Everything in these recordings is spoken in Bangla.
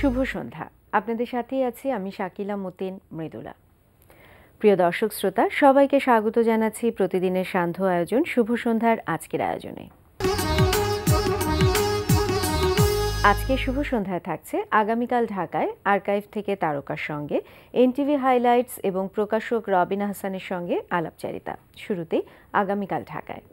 শুভ সন্ধ্যা। আপনাদের সাথেই আছি আমি শাকিলা মতিন মৃদুলা। প্রিয় দর্শক শ্রোতা, সবাইকে স্বাগত জানাচ্ছি প্রতিদিনের সান্ধ্য আয়োজন শুভ সন্ধ্যার আজকের আয়োজনে। আজকে শুভ সন্ধ্যায় থাকছে আগামীকাল ঢাকায় আর্কাইভ থেকে তারকার সঙ্গে এনটিভি হাইলাইটস এবং প্রকাশক রবিন হাসানের সঙ্গে আলাপচারিতা। শুরুতেই আগামীকাল ঢাকায়।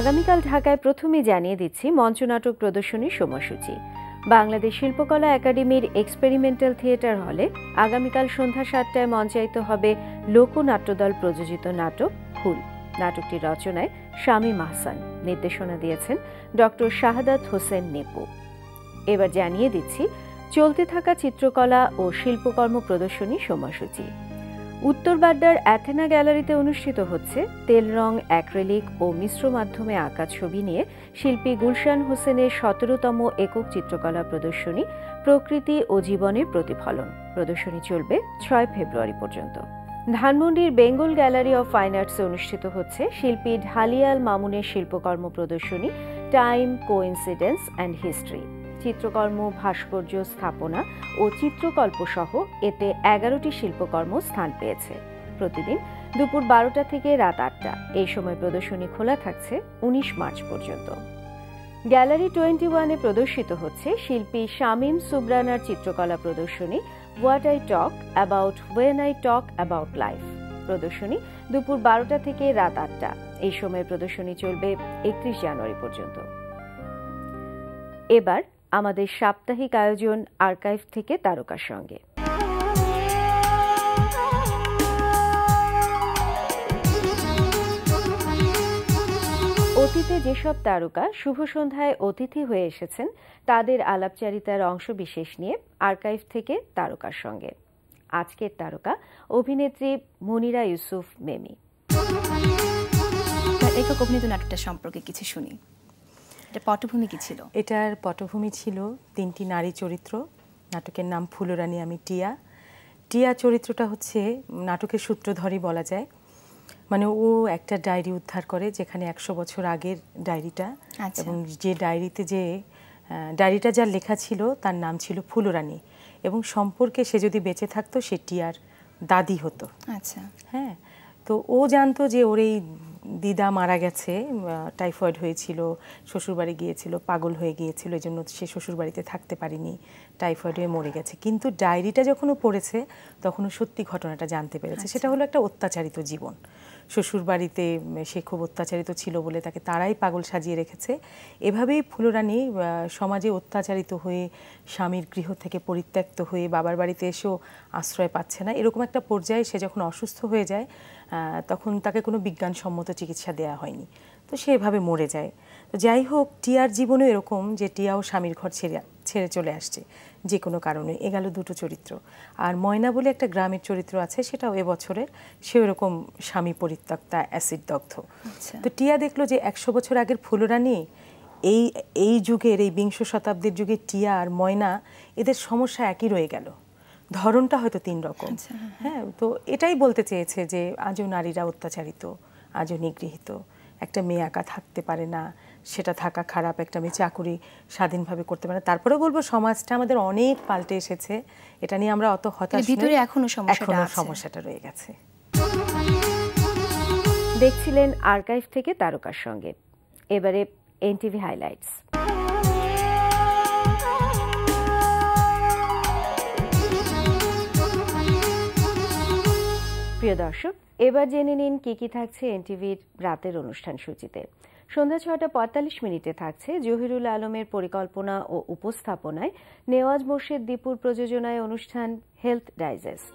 আগামীকাল ঢাকায় প্রথমেই জানিয়ে দিচ্ছি মঞ্চনাটক প্রদর্শনীর সময়সূচি। বাংলাদেশ শিল্পকলা একাডেমির এক্সপেরিমেন্টাল থিয়েটার হলে আগামীকাল সন্ধ্যা ৭টায় মঞ্চায়িত হবে লোকনাট্যদল প্রযোজিত নাটক ফুল। নাটকটির রচনায় শামীম আহসান, নির্দেশনা দিয়েছেন ডক্টর শাহাদাত হোসেন নেপু। এবার জানিয়ে দিচ্ছি চলতে থাকা চিত্রকলা ও শিল্পকর্ম প্রদর্শনীর সময়সূচি। উত্তর বাড্ডার অ্যাথেনা গ্যালারিতে অনুষ্ঠিত হচ্ছে তেল রং, অ্যাক্রিলিক ও মিশ্র মাধ্যমে আঁকা ছবি নিয়ে শিল্পী গুলশান হোসেনের ১৭তম একক চিত্রকলা প্রদর্শনী প্রকৃতি ও জীবনের প্রতিফলন। প্রদর্শনী চলবে ৬ ফেব্রুয়ারি পর্যন্ত। ধানমন্ডির বেঙ্গল গ্যালারি অফ ফাইন আর্টসে অনুষ্ঠিত হচ্ছে শিল্পী ঢালিয়াল মামুনের শিল্পকর্ম প্রদর্শনী টাইম, কোইন্সিডেন্স অ্যান্ড হিস্ট্রি। চিত্রকর্ম, ভাস্কর্য, স্থাপনা ও চিত্রকল্প সহ এতে 11টি শিল্পকর্ম স্থান পেয়েছে। প্রতিদিন দুপুর 12টা থেকে রাত 8টা এই সময় প্রদর্শনী খোলা থাকছে 19 মার্চ পর্যন্ত। গ্যালারি 21-এ প্রদর্শিত হচ্ছে শিল্পী শামীম সুবরানার চিত্রকলা প্রদর্শনী what I talk about when I talk about life. প্রদর্শনী দুপুর 12টা থেকে রাত 8টা এই সময় প্রদর্শনী চলবে 31 জানুয়ারি পর্যন্ত। এবার আমাদের সাপ্তাহিক আয়োজন আর্কাইভ থেকে তারকার সঙ্গে। অতীতে যেসব তারকা শুভ সন্ধ্যায় অতিথি হয়ে এসেছেন তাদের আলাপচারিতার অংশবিশেষ নিয়ে আর্কাইভ থেকে তারকার সঙ্গে। আজকের তারকা অভিনেত্রী মুনিরা ইউসুফ মেমি। একক অভিনীত নাটকটা সম্পর্কে কিছু শুনি। এটা পটভূমি কি ছিল? এটার পটভূমি ছিল 3টি নারী চরিত্র। নাটকের নাম ফুলরানী, আমি টিয়া। টিয়া চরিত্রটা হচ্ছে নাটকের সূত্রধরই বলা যায়। মানে ও একটা ডায়েরি উদ্ধার করে যেখানে 100 বছর আগের ডায়েরিটা, এবং যে ডায়েরিটা যার লেখা ছিল তার নাম ছিল ফুলরানী, এবং সম্পর্কে সে যদি বেঁচে থাকতো সে টিয়ার দাদি হতো। আচ্ছা, হ্যাঁ। তো ও জানতো যে ওর এই দিদা মারা গেছে, টাইফয়েড হয়েছিল, শ্বশুরবাড়ি গিয়েছিল, পাগল হয়ে গিয়েছিল, এই জন্য সে শ্বশুরবাড়িতে থাকতে পারিনি, টাইফয়েড হয়ে মরে গেছে। কিন্তু ডায়েরিটা যখন ও পড়েছে তখন ও সত্যি ঘটনাটা জানতে পেরেছে। সেটা হলো একটা অত্যাচারিত জীবন। শ্বশুরবাড়িতে সে খুব অত্যাচারিত ছিল বলে তাকে তারাই পাগল সাজিয়ে রেখেছে। এভাবেই ফুলরানী সমাজে অত্যাচারিত হয়ে, স্বামীর গৃহ থেকে পরিত্যক্ত হয়ে, বাবার বাড়িতে এসেও আশ্রয় পাচ্ছে না, এরকম একটা পর্যায়ে সে যখন অসুস্থ হয়ে যায় তখন তাকে কোনো বিজ্ঞানসম্মত চিকিৎসা দেওয়া হয়নি, তো সে এভাবে মরে যায়। তো যাই হোক, টিয়ার জীবনও এরকম যে টিয়াও স্বামীর ঘর ছেড়ে চলে আসছে যে কোনো কারণে। এ গেল দুটো চরিত্র। আর ময়না বলে একটা গ্রামের চরিত্র আছে, সেটাও এবছরের, সে এরকম স্বামী পরিত্যক্তা, অ্যাসিড দগ্ধ। তো টিয়া দেখলো যে 100 বছর আগের ফুলরানী এই যুগের, এই 20 শতাব্দীর যুগে টিয়া আর ময়না, এদের সমস্যা একই রয়ে গেল, ধরনটা হয়তো 3 রকম। হ্যাঁ, তো এটাই বলতে চেয়েছে যে আজও নারীরা অত্যাচারিত, আজও নিগৃহীত। একটা মেয়ে একা থাকতে পারে না, সেটা থাকা খারাপ। একটা মেয়ে চাকুরি স্বাধীনভাবে করতে পারে না। তারপরেও বলবো সমাজটা আমাদের অনেক পাল্টে এসেছে, এটা নিয়ে আমরা অত হতাশ নই, ভিতরে এখনো সমস্যাটা রয়ে গেছে। দেখছিলেন আর্কাইভ থেকে তারকার সঙ্গে। এবারে এনটিভি হাইলাইটস। প্রিয় দর্শক, এবার জেনে নিন কি কি থাকছে এনটিভির রাতের অনুষ্ঠান সূচিতে। সন্ধ্যা 6:45 থাকছে জহিরুল আলমের পরিকল্পনা ও উপস্থাপনায় নেওয়াজ মোর্শেদ দীপুর প্রযোজনায় অনুষ্ঠান হেলথ ডাইজেস্ট।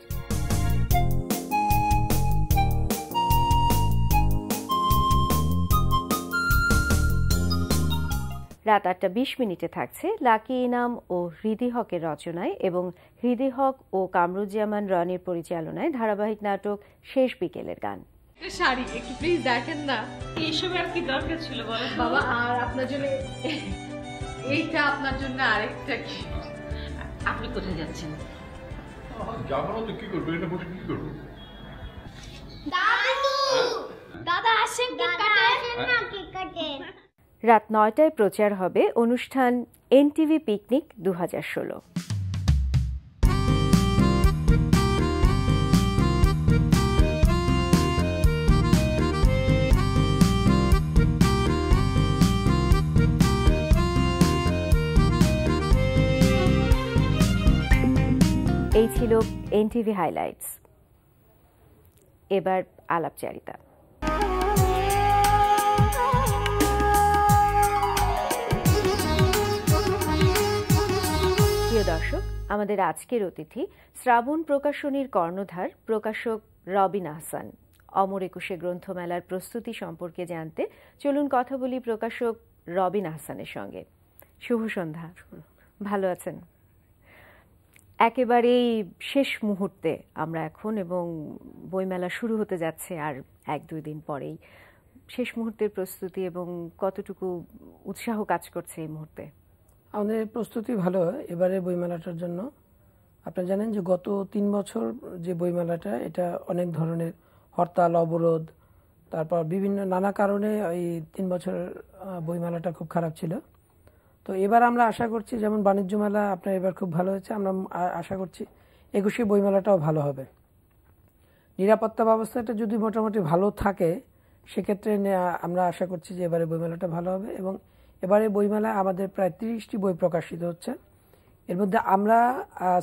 রাত 8:20 থাকছে লাকি ইনাম ও হৃদি হকের রচনায় এবং হৃদি হক ও কামরুজ্জামান রনির পরিচালনায় ধারাবাহিক নাটক শেষ বিকেলের গান। শাড়ি একটু প্লিজ দেখেন না, এইসব আর কি দরকার ছিল বলো বাবা? আর আপনার জন্য এইটা, আপনার জন্য আরেকটা। কি আপনি কোথায় যাচ্ছেন? যাবো না তো কি করবো, এটা বসে কি করবো? দাদু, দাদা আসেন, কেক কাটে। রাত 9টায় প্রচার হবে অনুষ্ঠান এনটিভি পিকনিক 2016। এই ছিল এনটিভি হাইলাইটস। এবার আলাপচারিতা। প্রিয় দর্শক, আমাদের আজকের অতিথি শ্রাবণ প্রকাশনীর কর্ণধার প্রকাশক রবিন আহসান। অমর একুশে গ্রন্থমেলার প্রস্তুতি সম্পর্কে জানতে চলুন কথা বলি প্রকাশক রবিন আহসানের সঙ্গে। শুভ সন্ধ্যা। ভালো আছেন? একেবারেই শেষ মুহূর্তে আমরা এখন, এবং বইমেলা শুরু হতে যাচ্ছে আর 1-2 দিন পরেই। শেষ মুহূর্তের প্রস্তুতি এবং কতটুকু উৎসাহ কাজ করছে এই মুহূর্তে? আমাদের প্রস্তুতি ভালো এবারে বইমেলাটার জন্য। আপনারা জানেন যে গত 3 বছর যে বইমেলাটা, এটা অনেক ধরনের হরতাল, অবরোধ, তারপর বিভিন্ন নানা কারণে এই 3 বছর বইমেলাটা খুব খারাপ ছিল। তো এবার আমরা আশা করছি, যেমন বাণিজ্য মেলা আপনার এবার খুব ভালো হয়েছে, আমরা আশা করছি 21শে বইমেলাটাও ভালো হবে। নিরাপত্তা ব্যবস্থাটা যদি মোটামুটি ভালো থাকে, সেক্ষেত্রে আমরা আশা করছি যে এবারে বইমেলাটা ভালো হবে। এবং এবারে বইমেলায় আমাদের প্রায় 30টি বই প্রকাশিত হচ্ছে। এর মধ্যে আমরা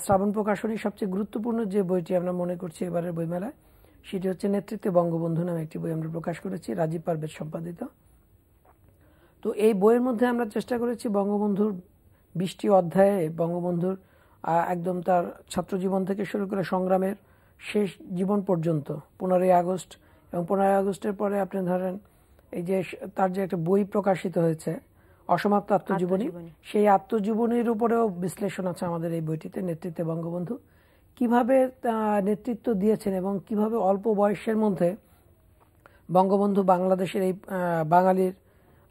শ্রাবণ প্রকাশনীর সবচেয়ে গুরুত্বপূর্ণ যে বইটি আমরা মনে করছি এবারের বইমেলায়, সেটি হচ্ছে নেতৃত্বে বঙ্গবন্ধু নামে একটি বই আমরা প্রকাশ করেছি, রাজীব পারভেজ সম্পাদিত। তো এই বইয়ের মধ্যে আমরা চেষ্টা করেছি বঙ্গবন্ধুর 20টি অধ্যায়ে বঙ্গবন্ধুর একদম তার ছাত্রজীবন থেকে শুরু করে সংগ্রামের শেষ জীবন পর্যন্ত, 15ই আগস্ট এবং 15ই আগস্টের পরে আপনি ধরেন এই যে তার যে একটা বই প্রকাশিত হয়েছে অসমাপ্ত আত্মজীবনী, সেই আত্মজীবনীর উপরেও বিশ্লেষণ আছে আমাদের এই বইটিতে। নেতৃত্বে বঙ্গবন্ধু কিভাবে নেতৃত্ব দিয়েছেন এবং কিভাবে অল্প বয়সের মধ্যে বঙ্গবন্ধু বাংলাদেশের এই বাঙালির,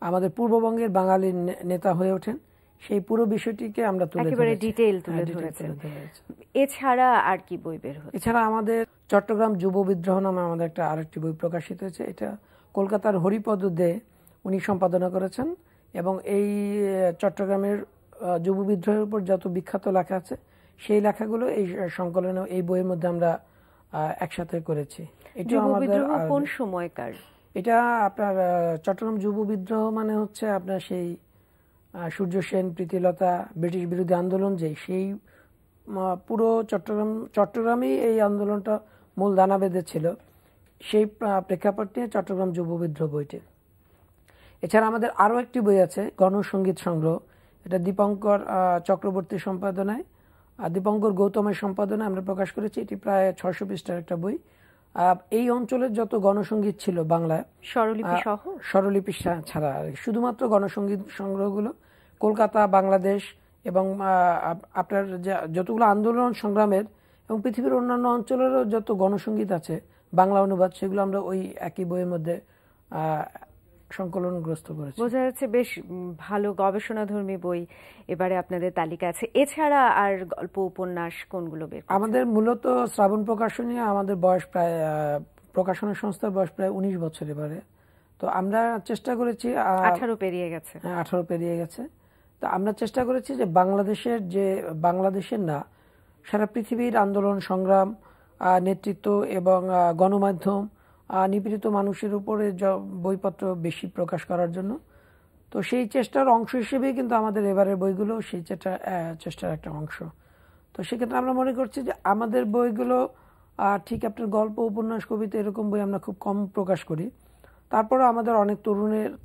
আমাদের পূর্ববঙ্গের বাঙালির নেতা হয়ে ওঠেন, সেই পুরো বিষয়টিকে আমরা একেবারে ডিটেইল তুলে ধরেছি। এছাড়া আর কি বই বের হচ্ছে? এছাড়া আমাদের চট্টগ্রাম যুব বিদ্রোহ নামে আমাদের একটা আরেকটি বই প্রকাশিত হয়েছে। এটা কলকাতার হরিপদ দে উনি সম্পাদনা করেছেন, এবং এই চট্টগ্রামের যুব বিদ্রোহের উপর যত বিখ্যাত লেখা আছে সেই লেখাগুলো এই সংকলনে, এই বইয়ের মধ্যে আমরা একসাথে করেছি। এটা আমাদের কোন সময়কার? এটা আপনার চট্টগ্রাম যুব বিদ্রোহ মানে হচ্ছে আপনার সেই সূর্য সেন, প্রীতিলতা, ব্রিটিশ বিরোধী আন্দোলন, যে সেই পুরো চট্টগ্রামেই এই আন্দোলনটা মূল দানা বেঁধেছিল, সেই প্রেক্ষাপট নিয়ে চট্টগ্রাম যুব বিদ্রোহ বইটি। এছাড়া আমাদের আরও একটি বই আছে, গণসঙ্গীত সংগ্রহ। এটা দীপঙ্কর চক্রবর্তী সম্পাদনায়, দীপঙ্কর গৌতমের সম্পাদনায় আমরা প্রকাশ করেছি। এটি প্রায় 600 পৃষ্ঠার একটা বই। এই অঞ্চলের যত গণসঙ্গীত ছিল বাংলায়, স্বরলিপি ছাড়া শুধুমাত্র গণসঙ্গীত সংগ্রহগুলো কলকাতা, বাংলাদেশ এবং আপনার যতগুলো আন্দোলন সংগ্রামের এবং পৃথিবীর অন্যান্য অঞ্চলেরও যত গণসঙ্গীত আছে বাংলা অনুবাদ, সেগুলো আমরা ওই একই বইয়ের মধ্যে সংকলনগ্রস্ত করেছি। বোঝা যাচ্ছে বেশ ভালো গবেষণাধর্মী বই এবারে আপনাদের তালিকা আছে। এছাড়া আর গল্প, উপন্যাস কোনগুলো বের? আমাদের মূলত শ্রাবণ প্রকাশনী, আমাদের বয়স প্রায়, প্রকাশনা সংস্থার বয়স প্রায় 19 বছর এবারে। তো আমরা চেষ্টা করেছি, 18 পেরিয়ে গেছে। হ্যাঁ, 18 পেরিয়ে গেছে। তো আমরা চেষ্টা করেছি যে বাংলাদেশের না, সারা পৃথিবীর আন্দোলন সংগ্রাম, নেতৃত্ব এবং গণমাধ্যম, নিপীড়িত মানুষের উপরে বইপত্র বেশি প্রকাশ করার জন্য। তো সেই চেষ্টার অংশ হিসেবেই কিন্তু আমাদের এবারের বইগুলো সেই চেষ্টার একটা অংশ। তো সেক্ষেত্রে আমরা মনে করছি যে আমাদের বইগুলো ঠিক আপনার গল্প, উপন্যাস, কবিতা এরকম বই আমরা খুব কম প্রকাশ করি। তারপরেও আমাদের অনেক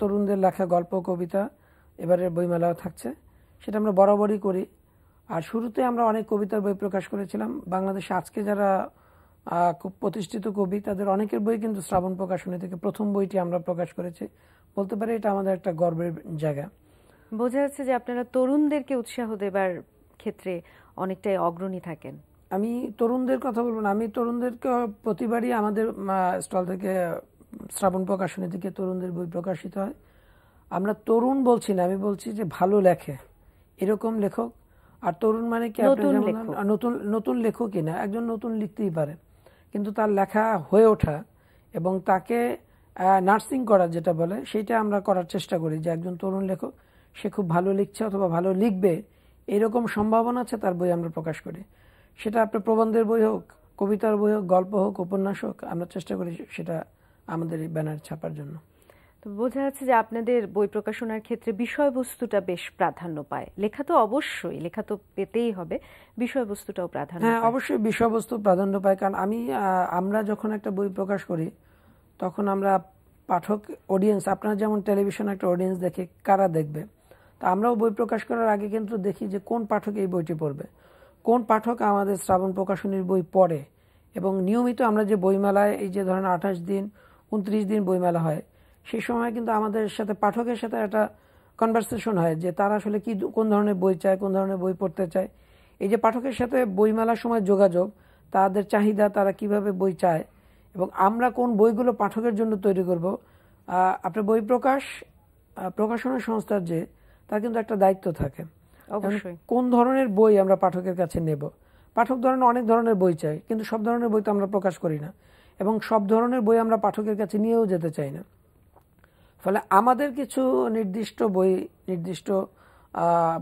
তরুণদের লেখা গল্প, কবিতা এবারের বইমেলাও থাকছে, সেটা আমরা বরাবরই করি। আর শুরুতে আমরা অনেক কবিতার বই প্রকাশ করেছিলাম। বাংলাদেশে আজকে যারা খুব প্রতিষ্ঠিত কবি, তাদের অনেকের বই কিন্তু শ্রাবণ প্রকাশনী থেকে প্রথম বইটি আমরা প্রকাশ করেছি। বলতে পারি এটা আমাদের একটা গর্বের জায়গা। বোঝা যাচ্ছে যে আপনারা তরুণদেরকে উৎসাহ দেবার ক্ষেত্রে অনেকটাই অগ্রণী থাকেন। আমি তরুণদের কথা বলবো না, আমি তরুণদেরকে প্রতিবারই আমাদের স্টল থেকে, শ্রাবণ প্রকাশনী থেকে তরুণদের বই প্রকাশিত হয়। আমরা তরুণ বলছি না, আমি বলছি যে ভালো লেখে এরকম লেখক। আর তরুণ মানে কি, নতুন লেখকই না, একজন নতুন লিখতেই পারে, কিন্তু তার লেখা হয়ে ওঠা এবং তাকে নার্সিং করা যেটা বলে সেটা আমরা করার চেষ্টা করি, যে একজন তরুণ লেখক সে খুব ভালো লিখছে অথবা ভালো লিখবে এরকম সম্ভাবনা আছে, তার বই আমরা প্রকাশ করি। সেটা আপনার প্রবন্ধের বই হোক, কবিতার বই হোক, গল্প হোক, উপন্যাস হোক, আমরা চেষ্টা করি সেটা আমাদের এই ব্যানার ছাপার জন্য। তো বোঝা যাচ্ছে যে আপনাদের বই প্রকাশনার ক্ষেত্রে বিষয়বস্তুটা বেশ প্রাধান্য পায়। লেখা তো অবশ্যই, লেখা তো পেতেই হবে, বিষয়বস্তুটাও প্রাধান্য হ্যাঁ, পায়। অবশ্যই বিষয়বস্তু প্রাধান্য পায়। কারণ আমরা যখন একটা বই প্রকাশ করি তখন আমরা পাঠক অডিয়েন্স, আপনারা যেমন টেলিভিশনে একটা অডিয়েন্স দেখে কারা দেখবে, তা আমরাও বই প্রকাশ করার আগে কিন্তু দেখি যে কোন পাঠক এই বইটি পড়বে, কোন পাঠক আমাদের শ্রাবণ প্রকাশনীর বই পড়ে। এবং নিয়মিত আমরা যে বইমেলায় এই যে ধরেন 28 দিন 29 দিন বইমেলা হয়, সেই সময় কিন্তু আমাদের সাথে পাঠকের সাথে একটা কনভারসেশন হয় যে তারা আসলে কি কোন ধরনের বই চায়, কোন ধরনের বই পড়তে চায়। এই যে পাঠকের সাথে বইমেলার সময় যোগাযোগ, তাদের চাহিদা, তারা কিভাবে বই চায় এবং আমরা কোন বইগুলো পাঠকের জন্য তৈরি করব। আপনার বই প্রকাশনা সংস্থার যে তার কিন্তু একটা দায়িত্ব থাকে, অবশ্যই কোন ধরনের বই আমরা পাঠকের কাছে নেব। পাঠক ধরেন অনেক ধরনের বই চাই, কিন্তু সব ধরনের বই তো আমরা প্রকাশ করি না এবং সব ধরনের বই আমরা পাঠকের কাছে নিয়েও যেতে চাই না। ফলে আমাদের কিছু নির্দিষ্ট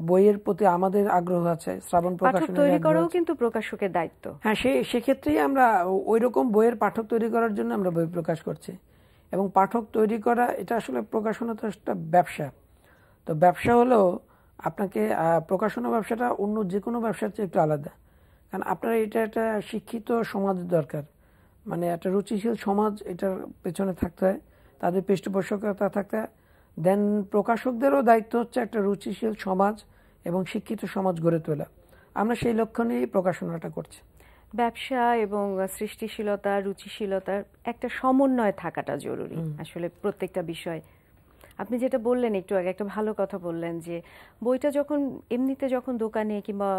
বইয়ের প্রতি আমাদের আগ্রহ আছে। শ্রাবণ প্রকাশনের তৈরি করাও কিন্তু প্রকাশকের দায়িত্ব। হ্যাঁ, সেক্ষেত্রেই আমরা ওই রকম বইয়ের পাঠক তৈরি করার জন্য আমরা বই প্রকাশ করছি। এবং পাঠক তৈরি করা এটা আসলে প্রকাশনা তো একটা ব্যবসা। তো ব্যবসা হলেও আপনাকে প্রকাশনা ব্যবসাটা অন্য যে কোনো ব্যবসার চেয়ে একটু আলাদা। কারণ আপনার এটা একটা শিক্ষিত সমাজ দরকার, মানে একটা রুচিশীল সমাজ এটার পেছনে থাকতে হয়, তাদের পৃষ্ঠপোষকতা থাকতে হয়। দেন প্রকাশকদেরও দায়িত্ব হচ্ছে একটা রুচিশীল সমাজ এবং শিক্ষিত সমাজ গড়ে তোলা। আমরা সেই লক্ষ্য নিয়েই প্রকাশনাটা করছি। ব্যবসা এবং সৃষ্টিশীলতা, রুচিশীলতার একটা সমন্বয় থাকাটা জরুরি আসলে প্রত্যেকটা বিষয়। আপনি যেটা বললেন একটু আগে, একটা ভালো কথা বললেন যে বইটা যখন দোকানে কিংবা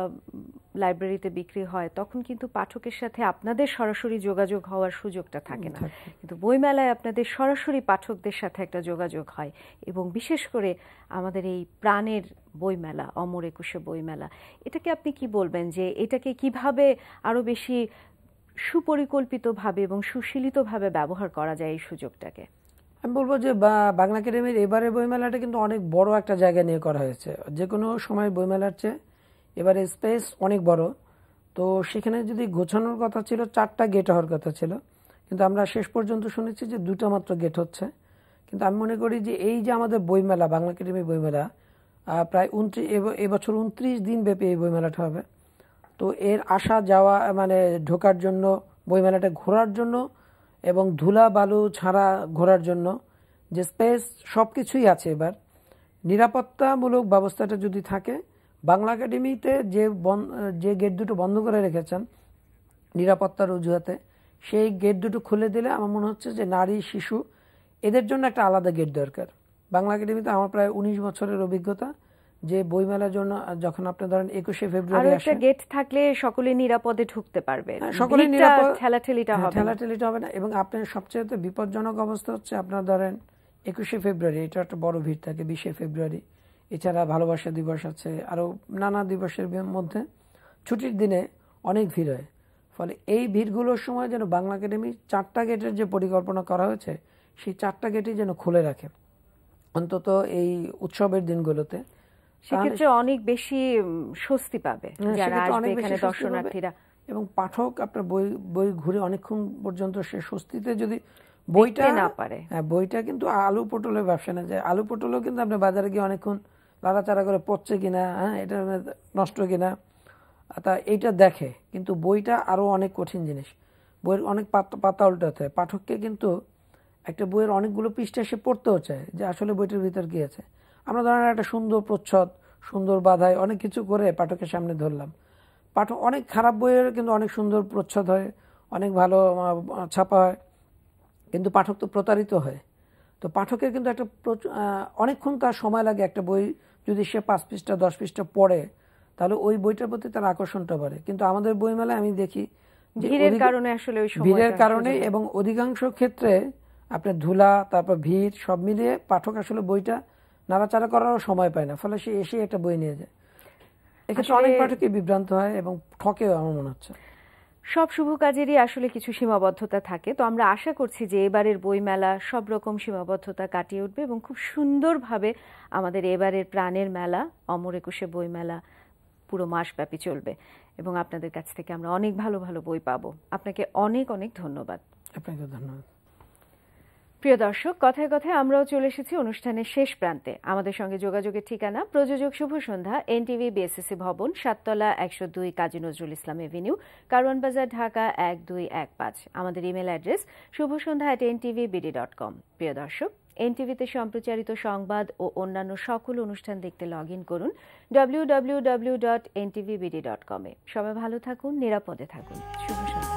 লাইব্রেরিতে বিক্রি হয় তখন কিন্তু পাঠকের সাথে আপনাদের সরাসরি যোগাযোগ হওয়ার সুযোগটা থাকে না, কিন্তু বইমেলায় আপনাদের সরাসরি পাঠকদের সাথে একটা যোগাযোগ হয়। এবং বিশেষ করে আমাদের এই প্রাণের বইমেলা, অমর একুশে বইমেলা, এটাকে আপনি কি বলবেন যে এটাকে কিভাবে আরো বেশি সুপরিকল্পিতভাবে এবং সুশীলিতভাবে ব্যবহার করা যায় এই সুযোগটাকে? আমি বলবো যে বাংলা একাডেমির এবারে বইমেলাটা কিন্তু অনেক বড় একটা জায়গা নিয়ে করা হয়েছে। যে কোনো সময় বইমেলার চেয়ে এবারে স্পেস অনেক বড়। তো সেখানে যদি গোছানোর কথা ছিল 4টা গেট হওয়ার কথা ছিল, কিন্তু আমরা শেষ পর্যন্ত শুনেছি যে 2টা মাত্র গেট হচ্ছে। কিন্তু আমি মনে করি যে এই যে আমাদের বইমেলা, বাংলা একাডেমি বইমেলা প্রায় এবছর 29 দিন ব্যাপী এই বইমেলাটা হবে। তো এর আসা যাওয়া মানে ঢোকার জন্য, বইমেলাটা ঘোরার জন্য এবং ধুলা বালু ছাড়া ঘোরার জন্য যে স্পেস, সব কিছুই আছে। এবার নিরাপত্তামূলক ব্যবস্থাটা যদি থাকে, বাংলা একাডেমিতে যে গেট দুটো বন্ধ করে রেখেছেন নিরাপত্তার অজুহাতে, সেই গেট দুটো খুলে দিলে আমার মনে হচ্ছে যে নারী, শিশু এদের জন্য একটা আলাদা গেট দরকার। বাংলা একাডেমিতে আমার প্রায় 19 বছরের অভিজ্ঞতা যে বইমেলার জন্য যখন আপনি ধরেন 21শে ফেব্রুয়ারি একটা গেট থাকলে সকলে নিরাপদে ঢুকতে পারবে, সকলে নিরাপদ, ঠেলাঠেলিটা হবে না। এবং আপনার সবচেয়ে বিপজ্জনক অবস্থা হচ্ছে আপনার ধরেন 21শে ফেব্রুয়ারি, এটা একটা বড় ভিড় থাকে। 20শে ফেব্রুয়ারি এছাড়া ভালোবাসা দিবস আছে, আরো নানা দিবসের মধ্যে ছুটির দিনে অনেক ভিড় হয়। ফলে এই ভিড়গুলোর সময় যেন বাংলা একাডেমি 4টা গেটের যে পরিকল্পনা করা হয়েছে সেই 4টা গেটই যেন খুলে রাখে অন্তত এই উৎসবের দিনগুলোতে। সেক্ষেত্রে অনেক বেশি স্বস্তি পাবে যারা আসবে এখানে, দর্শনার্থীরা এবং পাঠক আপনার বই ঘুরে অনেকক্ষণ পর্যন্ত সে স্বস্তিতে যদি বইটা না পারে। হ্যাঁ, বইটা কিন্তু আলু পটলের ব্যবসা না যায়। আলু পটলও কিন্তু আপনি বাজারে গিয়ে অনেকক্ষণ লাড়াচাড়া করে পচছে কিনা, হ্যাঁ এটা নষ্ট কিনা, তা এইটা দেখে। কিন্তু বইটা আরো অনেক কঠিন জিনিস, বইয়ের অনেক পাতা উল্টাতে হয়। পাঠককে কিন্তু একটা বইয়ের অনেকগুলো পৃষ্ঠা সে পড়তেও চায় যে আসলে বইটার ভিতর কি আছে। আমরা ধরেন একটা সুন্দর প্রচ্ছদ, সুন্দর বাধাই অনেক কিছু করে পাঠকের সামনে ধরলাম। পাঠক অনেক খারাপ বইয়ের কিন্তু অনেক সুন্দর প্রচ্ছদ হয়, অনেক ভালো ছাপা হয়, কিন্তু পাঠক তো প্রতারিত হয়। তো পাঠকের কিন্তু একটা অনেকক্ষণ তার সময় লাগে একটা বই যদি সে 5 পৃষ্ঠা 10 পৃষ্ঠা পড়ে, তাহলে ওই বইটার প্রতি তার আকর্ষণটা বাড়ে। কিন্তু আমাদের বইমেলায় আমি দেখি যে ভিড়ের কারণে আসলে ওই ভিড়ের কারণে এবং অধিকাংশ ক্ষেত্রে আপনার ধুলা, তারপর ভিড় সব মিলিয়ে পাঠক আসলে বইটা নাড়াচাড়া করারও সময় পায় না। ফলে সে এসে একটা বই নিয়ে যায়। এক্ষেত্রে অনেক পাঠকই বিভ্রান্ত হয় এবং ঠকেও আমার মনে হচ্ছে। সব শুভ কাজেরই আসলে কিছু সীমাবদ্ধতা থাকে, তো আমরা আশা করছি যে এবারের বইমেলা সব রকম সীমাবদ্ধতা কাটিয়ে উঠবে এবং খুব সুন্দরভাবে আমাদের এবারের প্রাণের মেলা অমর একুশে বইমেলা পুরো মাসব্যাপী চলবে এবং আপনাদের কাছ থেকে আমরা অনেক ভালো ভালো বই পাবো। আপনাকে অনেক অনেক ধন্যবাদ। আপনাকে ধন্যবাদ। প্রিয় দর্শক, কথায় কথায় আমরাও চলে এসেছি অনুষ্ঠানের শেষ প্রান্তে। আমাদের সঙ্গে যোগাযোগের ঠিকানা প্রযোজক শুভ সন্ধ্যা, এনটিভি বিএসএসসি ভবন, ৭ তলা ১০২ কাজী নজরুল ইসলাম এভিনিউ, কারওয়ান বাজার, ঢাকা ১২১৫। আমাদের ইমেল অ্যাড্রেস shubhasondha@ntvbd.com। প্রিয় দর্শক, এনটিভিতে সম্প্রচারিত সংবাদ ও অন্যান্য সকল অনুষ্ঠান দেখতে লগ ইন করুন www.ntvbd.com-এ। সবাই ভালো থাকুন, নিরাপদে থাকুন। শুভ সন্ধ্যা।